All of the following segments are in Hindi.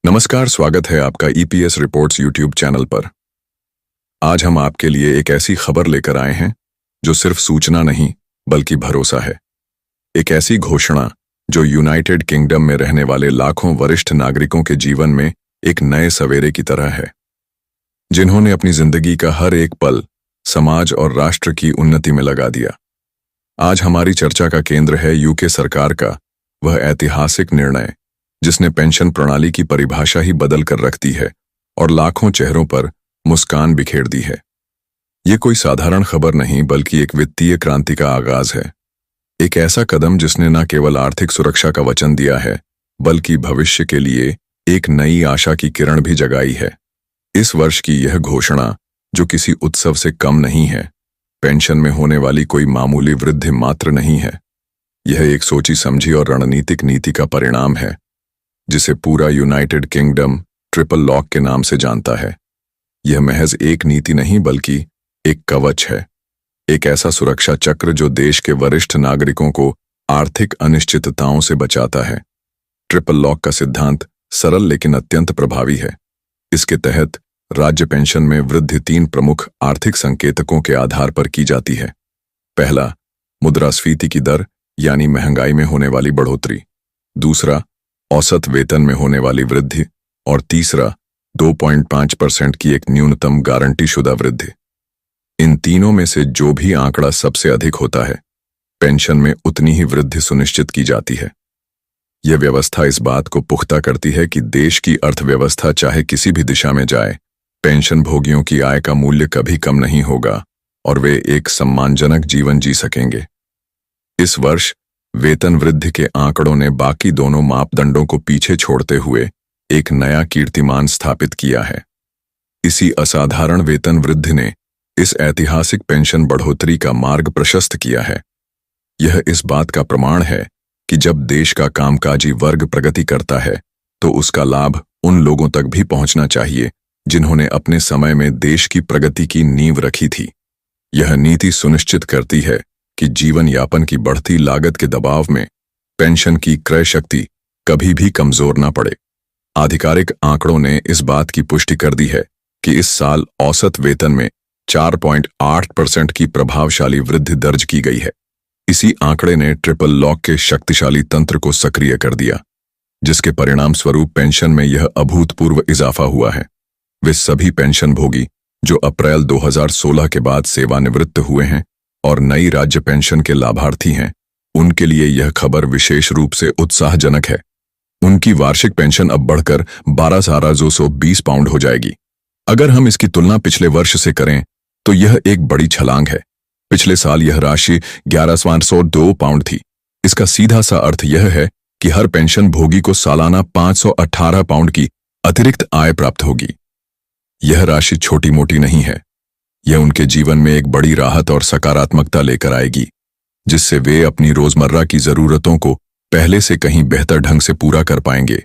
नमस्कार, स्वागत है आपका ईपीएस रिपोर्ट्स यूट्यूब चैनल पर। आज हम आपके लिए एक ऐसी खबर लेकर आए हैं जो सिर्फ सूचना नहीं बल्कि भरोसा है। एक ऐसी घोषणा जो यूनाइटेड किंगडम में रहने वाले लाखों वरिष्ठ नागरिकों के जीवन में एक नए सवेरे की तरह है, जिन्होंने अपनी जिंदगी का हर एक पल समाज और राष्ट्र की उन्नति में लगा दिया। आज हमारी चर्चा का केंद्र है यूके सरकार का वह ऐतिहासिक निर्णय जिसने पेंशन प्रणाली की परिभाषा ही बदल कर रख दी है और लाखों चेहरों पर मुस्कान बिखेर दी है। ये कोई साधारण खबर नहीं बल्कि एक वित्तीय क्रांति का आगाज है। एक ऐसा कदम जिसने न केवल आर्थिक सुरक्षा का वचन दिया है बल्कि भविष्य के लिए एक नई आशा की किरण भी जगाई है। इस वर्ष की यह घोषणा जो किसी उत्सव से कम नहीं है, पेंशन में होने वाली कोई मामूली वृद्धि मात्र नहीं है। यह एक सोची समझी और रणनीतिक नीति का परिणाम है जिसे पूरा यूनाइटेड किंगडम ट्रिपल लॉक के नाम से जानता है। यह महज एक नीति नहीं बल्कि एक कवच है, एक ऐसा सुरक्षा चक्र जो देश के वरिष्ठ नागरिकों को आर्थिक अनिश्चितताओं से बचाता है। ट्रिपल लॉक का सिद्धांत सरल लेकिन अत्यंत प्रभावी है। इसके तहत राज्य पेंशन में वृद्धि 3 प्रमुख आर्थिक संकेतकों के आधार पर की जाती है। पहला, मुद्रास्फीति की दर यानी महंगाई में होने वाली बढ़ोतरी। दूसरा, औसत वेतन में होने वाली वृद्धि। और तीसरा, 2.5% की एक न्यूनतम गारंटीशुदा वृद्धि। इन तीनों में से जो भी आंकड़ा सबसे अधिक होता है, पेंशन में उतनी ही वृद्धि सुनिश्चित की जाती है। यह व्यवस्था इस बात को पुख्ता करती है कि देश की अर्थव्यवस्था चाहे किसी भी दिशा में जाए, पेंशन भोगियों की आय का मूल्य कभी कम नहीं होगा और वे एक सम्मानजनक जीवन जी सकेंगे। इस वर्ष वेतन वृद्धि के आंकड़ों ने बाकी दोनों मापदंडों को पीछे छोड़ते हुए एक नया कीर्तिमान स्थापित किया है। इसी असाधारण वेतन वृद्धि ने इस ऐतिहासिक पेंशन बढ़ोतरी का मार्ग प्रशस्त किया है। यह इस बात का प्रमाण है कि जब देश का कामकाजी वर्ग प्रगति करता है तो उसका लाभ उन लोगों तक भी पहुंचना चाहिए जिन्होंने अपने समय में देश की प्रगति की नींव रखी थी। यह नीति सुनिश्चित करती है कि जीवन यापन की बढ़ती लागत के दबाव में पेंशन की क्रय शक्ति कभी भी कमजोर न पड़े। आधिकारिक आंकड़ों ने इस बात की पुष्टि कर दी है कि इस साल औसत वेतन में 4.8% की प्रभावशाली वृद्धि दर्ज की गई है। इसी आंकड़े ने ट्रिपल लॉक के शक्तिशाली तंत्र को सक्रिय कर दिया, जिसके परिणाम स्वरूप पेंशन में यह अभूतपूर्व इजाफा हुआ है। वे सभी पेंशन भोगी जो अप्रैल 2016 के बाद सेवानिवृत्त हुए हैं और नई राज्य पेंशन के लाभार्थी हैं, उनके लिए यह खबर विशेष रूप से उत्साहजनक है। उनकी वार्षिक पेंशन अब बढ़कर 12,220 पाउंड हो जाएगी। अगर हम इसकी तुलना पिछले वर्ष से करें तो यह एक बड़ी छलांग है। पिछले साल यह राशि 11,102 पाउंड थी। इसका सीधा सा अर्थ यह है कि हर पेंशन भोगी को सालाना 518 पाउंड की अतिरिक्त आय प्राप्त होगी। यह राशि छोटी मोटी नहीं है। यह उनके जीवन में एक बड़ी राहत और सकारात्मकता लेकर आएगी, जिससे वे अपनी रोजमर्रा की जरूरतों को पहले से कहीं बेहतर ढंग से पूरा कर पाएंगे।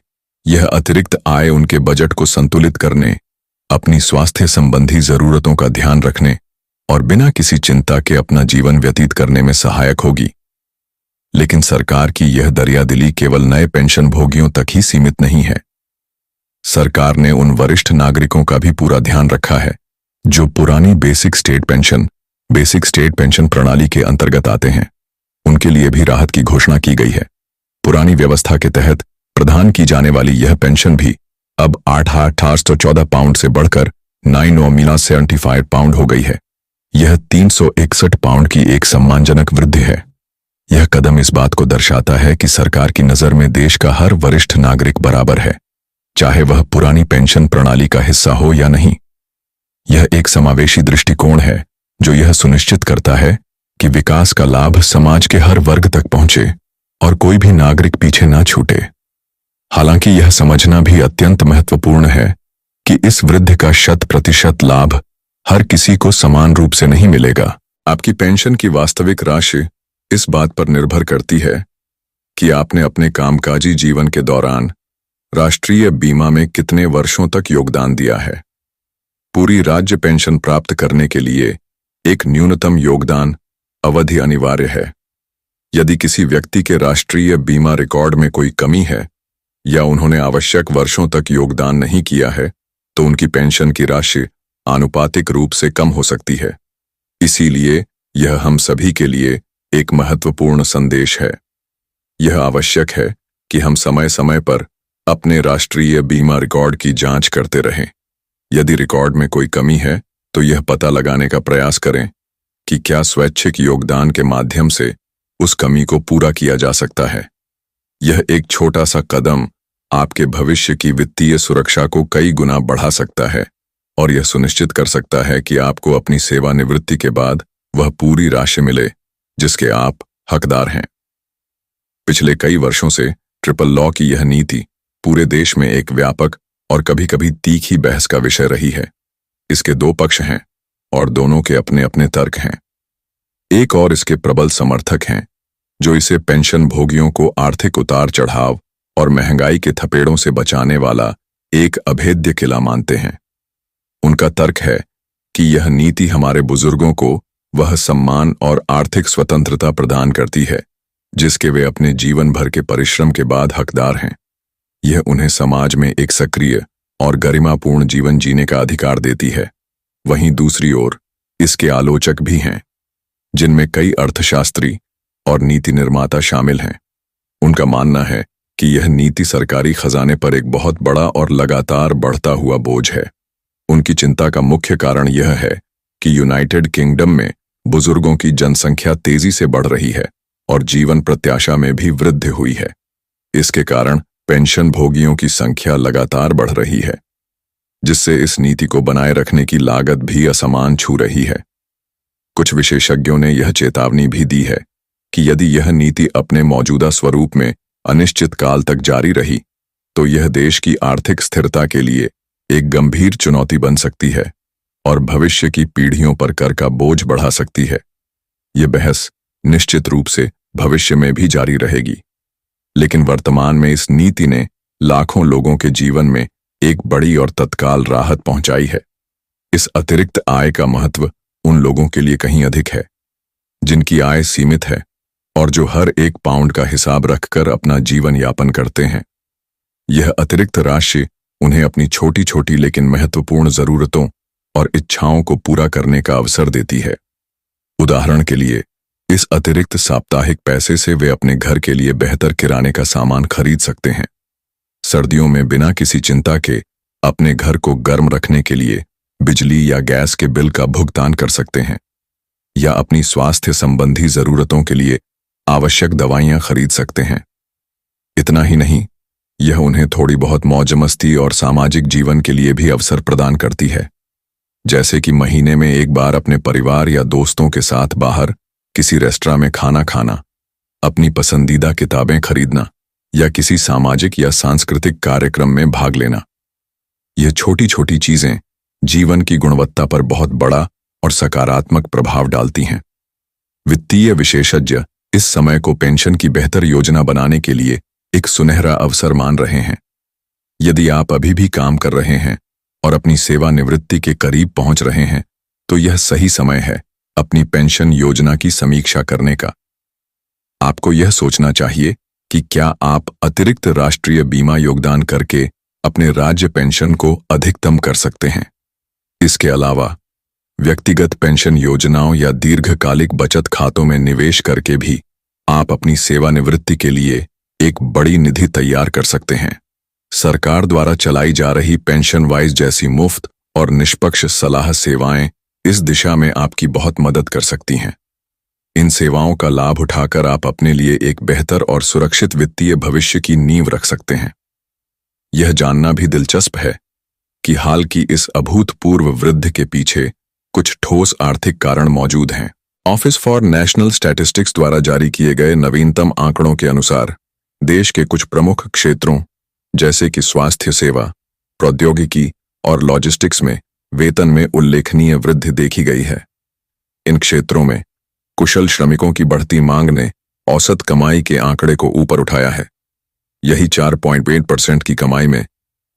यह अतिरिक्त आय उनके बजट को संतुलित करने, अपनी स्वास्थ्य संबंधी जरूरतों का ध्यान रखने और बिना किसी चिंता के अपना जीवन व्यतीत करने में सहायक होगी। लेकिन सरकार की यह दरियादिली केवल नए पेंशन भोगियों तक ही सीमित नहीं है। सरकार ने उन वरिष्ठ नागरिकों का भी पूरा ध्यान रखा है जो पुरानी बेसिक स्टेट पेंशन प्रणाली के अंतर्गत आते हैं। उनके लिए भी राहत की घोषणा की गई है। पुरानी व्यवस्था के तहत प्रदान की जाने वाली यह पेंशन भी अब 8,814 पाउंड से बढ़कर 9,975 पाउंड हो गई है। यह 361 पाउंड की एक सम्मानजनक वृद्धि है। यह कदम इस बात को दर्शाता है कि सरकार की नजर में देश का हर वरिष्ठ नागरिक बराबर है, चाहे वह पुरानी पेंशन प्रणाली का हिस्सा हो या नहीं। यह एक समावेशी दृष्टिकोण है जो यह सुनिश्चित करता है कि विकास का लाभ समाज के हर वर्ग तक पहुंचे और कोई भी नागरिक पीछे ना छूटे। हालांकि यह समझना भी अत्यंत महत्वपूर्ण है कि इस वृद्धि का 100% लाभ हर किसी को समान रूप से नहीं मिलेगा। आपकी पेंशन की वास्तविक राशि इस बात पर निर्भर करती है कि आपने अपने कामकाजी जीवन के दौरान राष्ट्रीय बीमा में कितने वर्षों तक योगदान दिया है। पूरी राज्य पेंशन प्राप्त करने के लिए एक न्यूनतम योगदान अवधि अनिवार्य है। यदि किसी व्यक्ति के राष्ट्रीय बीमा रिकॉर्ड में कोई कमी है या उन्होंने आवश्यक वर्षों तक योगदान नहीं किया है तो उनकी पेंशन की राशि आनुपातिक रूप से कम हो सकती है। इसीलिए यह हम सभी के लिए एक महत्वपूर्ण संदेश है। यह आवश्यक है कि हम समय समय पर अपने राष्ट्रीय बीमा रिकॉर्ड की जांच करते रहें। यदि रिकॉर्ड में कोई कमी है तो यह पता लगाने का प्रयास करें कि क्या स्वैच्छिक योगदान के माध्यम से उस कमी को पूरा किया जा सकता है। यह एक छोटा सा कदम आपके भविष्य की वित्तीय सुरक्षा को कई गुना बढ़ा सकता है और यह सुनिश्चित कर सकता है कि आपको अपनी सेवानिवृत्ति के बाद वह पूरी राशि मिले जिसके आप हकदार हैं। पिछले कई वर्षों से ट्रिपल लॉ की यह नीति पूरे देश में एक व्यापक और कभी-कभी तीखी बहस का विषय रही है। इसके दो पक्ष हैं और दोनों के अपने अपने तर्क हैं। एक और इसके प्रबल समर्थक हैं जो इसे पेंशन भोगियों को आर्थिक उतार चढ़ाव और महंगाई के थपेड़ों से बचाने वाला एक अभेद्य किला मानते हैं। उनका तर्क है कि यह नीति हमारे बुजुर्गों को वह सम्मान और आर्थिक स्वतंत्रता प्रदान करती है जिसके वे अपने जीवन भर के परिश्रम के बाद हकदार हैं। यह उन्हें समाज में एक सक्रिय और गरिमापूर्ण जीवन जीने का अधिकार देती है। वहीं दूसरी ओर इसके आलोचक भी हैं जिनमें कई अर्थशास्त्री और नीति निर्माता शामिल हैं। उनका मानना है कि यह नीति सरकारी खजाने पर एक बहुत बड़ा और लगातार बढ़ता हुआ बोझ है। उनकी चिंता का मुख्य कारण यह है कि यूनाइटेड किंगडम में बुजुर्गों की जनसंख्या तेजी से बढ़ रही है और जीवन प्रत्याशा में भी वृद्धि हुई है। इसके कारण पेंशन भोगियों की संख्या लगातार बढ़ रही है, जिससे इस नीति को बनाए रखने की लागत भी असमान छू रही है। कुछ विशेषज्ञों ने यह चेतावनी भी दी है कि यदि यह नीति अपने मौजूदा स्वरूप में अनिश्चित काल तक जारी रही तो यह देश की आर्थिक स्थिरता के लिए एक गंभीर चुनौती बन सकती है और भविष्य की पीढ़ियों पर कर का बोझ बढ़ा सकती है। यह बहस निश्चित रूप से भविष्य में भी जारी रहेगी, लेकिन वर्तमान में इस नीति ने लाखों लोगों के जीवन में एक बड़ी और तत्काल राहत पहुंचाई है। इस अतिरिक्त आय का महत्व उन लोगों के लिए कहीं अधिक है जिनकी आय सीमित है और जो हर एक पाउंड का हिसाब रखकर अपना जीवन यापन करते हैं। यह अतिरिक्त राशि उन्हें अपनी छोटी छोटी लेकिन महत्वपूर्ण जरूरतों और इच्छाओं को पूरा करने का अवसर देती है। उदाहरण के लिए, इस अतिरिक्त साप्ताहिक पैसे से वे अपने घर के लिए बेहतर किराने का सामान खरीद सकते हैं, सर्दियों में बिना किसी चिंता के अपने घर को गर्म रखने के लिए बिजली या गैस के बिल का भुगतान कर सकते हैं, या अपनी स्वास्थ्य संबंधी जरूरतों के लिए आवश्यक दवाइयां खरीद सकते हैं। इतना ही नहीं, यह उन्हें थोड़ी बहुत मौज मस्ती और सामाजिक जीवन के लिए भी अवसर प्रदान करती है, जैसे कि महीने में एक बार अपने परिवार या दोस्तों के साथ बाहर किसी रेस्टोरेंट में खाना खाना, अपनी पसंदीदा किताबें खरीदना या किसी सामाजिक या सांस्कृतिक कार्यक्रम में भाग लेना। यह छोटी छोटी चीजें जीवन की गुणवत्ता पर बहुत बड़ा और सकारात्मक प्रभाव डालती हैं। वित्तीय विशेषज्ञ इस समय को पेंशन की बेहतर योजना बनाने के लिए एक सुनहरा अवसर मान रहे हैं। यदि आप अभी भी काम कर रहे हैं और अपनी सेवानिवृत्ति के करीब पहुंच रहे हैं तो यह सही समय है अपनी पेंशन योजना की समीक्षा करने का। आपको यह सोचना चाहिए कि क्या आप अतिरिक्त राष्ट्रीय बीमा योगदान करके अपने राज्य पेंशन को अधिकतम कर सकते हैं। इसके अलावा व्यक्तिगत पेंशन योजनाओं या दीर्घकालिक बचत खातों में निवेश करके भी आप अपनी सेवानिवृत्ति के लिए एक बड़ी निधि तैयार कर सकते हैं। सरकार द्वारा चलाई जा रही पेंशन वाइज जैसी मुफ्त और निष्पक्ष सलाह सेवाएं इस दिशा में आपकी बहुत मदद कर सकती हैं। इन सेवाओं का लाभ उठाकर आप अपने लिए एक बेहतर और सुरक्षित वित्तीय भविष्य की नींव रख सकते हैं। यह जानना भी दिलचस्प है कि हाल की इस अभूतपूर्व वृद्धि के पीछे कुछ ठोस आर्थिक कारण मौजूद हैं। ऑफिस फॉर नेशनल स्टैटिस्टिक्स द्वारा जारी किए गए नवीनतम आंकड़ों के अनुसार देश के कुछ प्रमुख क्षेत्रों जैसे कि स्वास्थ्य सेवा, प्रौद्योगिकी और लॉजिस्टिक्स में वेतन में उल्लेखनीय वृद्धि देखी गई है। इन क्षेत्रों में कुशल श्रमिकों की बढ़ती मांग ने औसत कमाई के आंकड़े को ऊपर उठाया है। यही 4.8% की कमाई में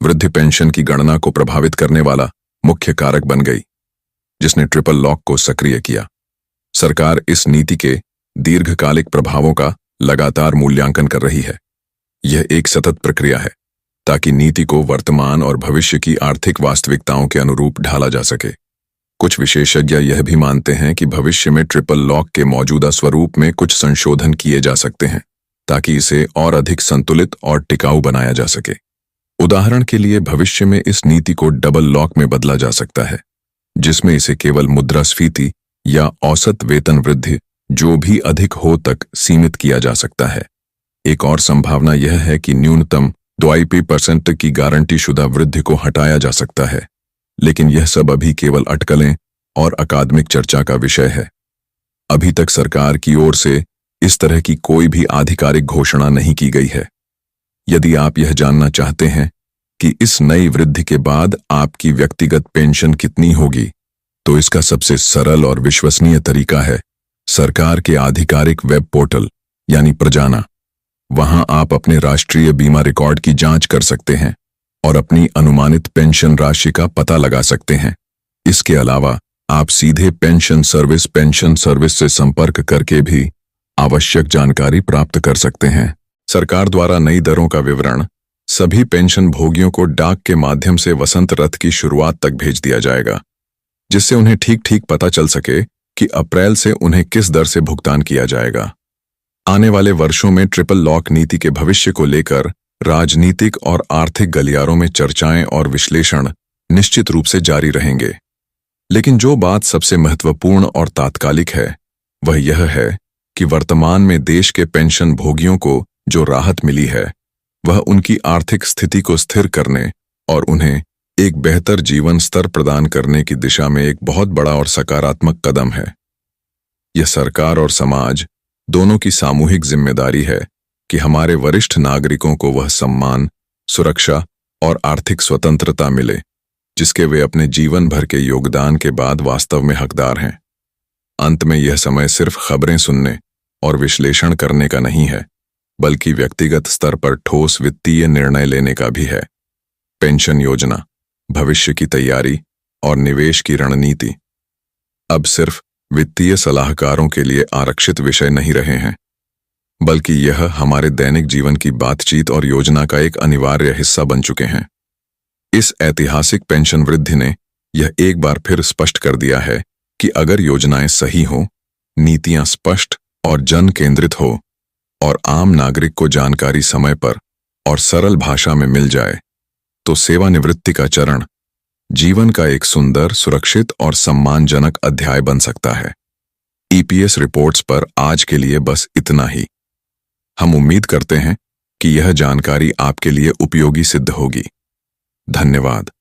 वृद्धि पेंशन की गणना को प्रभावित करने वाला मुख्य कारक बन गई, जिसने ट्रिपल लॉक को सक्रिय किया। सरकार इस नीति के दीर्घकालिक प्रभावों का लगातार मूल्यांकन कर रही है। यह एक सतत प्रक्रिया है ताकि नीति को वर्तमान और भविष्य की आर्थिक वास्तविकताओं के अनुरूप ढाला जा सके। कुछ विशेषज्ञ यह भी मानते हैं कि भविष्य में ट्रिपल लॉक के मौजूदा स्वरूप में कुछ संशोधन किए जा सकते हैं ताकि इसे और अधिक संतुलित और टिकाऊ बनाया जा सके। उदाहरण के लिए भविष्य में इस नीति को डबल लॉक में बदला जा सकता है, जिसमें इसे केवल मुद्रास्फीति या औसत वेतन वृद्धि जो भी अधिक हो तक सीमित किया जा सकता है। एक और संभावना यह है कि न्यूनतम 2% की गारंटी शुदा वृद्धि को हटाया जा सकता है, लेकिन यह सब अभी केवल अटकलें और अकादमिक चर्चा का विषय है। अभी तक सरकार की ओर से इस तरह की कोई भी आधिकारिक घोषणा नहीं की गई है। यदि आप यह जानना चाहते हैं कि इस नई वृद्धि के बाद आपकी व्यक्तिगत पेंशन कितनी होगी, तो इसका सबसे सरल और विश्वसनीय तरीका है सरकार के आधिकारिक वेब पोर्टल यानी प्रजाना। वहां आप अपने राष्ट्रीय बीमा रिकॉर्ड की जांच कर सकते हैं और अपनी अनुमानित पेंशन राशि का पता लगा सकते हैं। इसके अलावा आप सीधे पेंशन सर्विस से संपर्क करके भी आवश्यक जानकारी प्राप्त कर सकते हैं। सरकार द्वारा नई दरों का विवरण सभी पेंशन भोगियों को डाक के माध्यम से वसंत रथ की शुरुआत तक भेज दिया जाएगा, जिससे उन्हें ठीक पता चल सके कि अप्रैल से उन्हें किस दर से भुगतान किया जाएगा। आने वाले वर्षों में ट्रिपल लॉक नीति के भविष्य को लेकर राजनीतिक और आर्थिक गलियारों में चर्चाएं और विश्लेषण निश्चित रूप से जारी रहेंगे। लेकिन जो बात सबसे महत्वपूर्ण और तात्कालिक है वह यह है कि वर्तमान में देश के पेंशन भोगियों को जो राहत मिली है वह उनकी आर्थिक स्थिति को स्थिर करने और उन्हें एक बेहतर जीवन स्तर प्रदान करने की दिशा में एक बहुत बड़ा और सकारात्मक कदम है। यह सरकार और समाज दोनों की सामूहिक जिम्मेदारी है कि हमारे वरिष्ठ नागरिकों को वह सम्मान, सुरक्षा और आर्थिक स्वतंत्रता मिले जिसके वे अपने जीवन भर के योगदान के बाद वास्तव में हकदार हैं। अंत में यह समय सिर्फ खबरें सुनने और विश्लेषण करने का नहीं है, बल्कि व्यक्तिगत स्तर पर ठोस वित्तीय निर्णय लेने का भी है। पेंशन योजना, भविष्य की तैयारी और निवेश की रणनीति अब सिर्फ वित्तीय सलाहकारों के लिए आरक्षित विषय नहीं रहे हैं, बल्कि यह हमारे दैनिक जीवन की बातचीत और योजना का एक अनिवार्य हिस्सा बन चुके हैं। इस ऐतिहासिक पेंशन वृद्धि ने यह एक बार फिर स्पष्ट कर दिया है कि अगर योजनाएं सही हो, नीतियां स्पष्ट और जन केंद्रित हो और आम नागरिक को जानकारी समय पर और सरल भाषा में मिल जाए, तो सेवानिवृत्ति का चरण जीवन का एक सुंदर, सुरक्षित और सम्मानजनक अध्याय बन सकता है। ईपीएस रिपोर्ट्स पर आज के लिए बस इतना ही। हम उम्मीद करते हैं कि यह जानकारी आपके लिए उपयोगी सिद्ध होगी। धन्यवाद।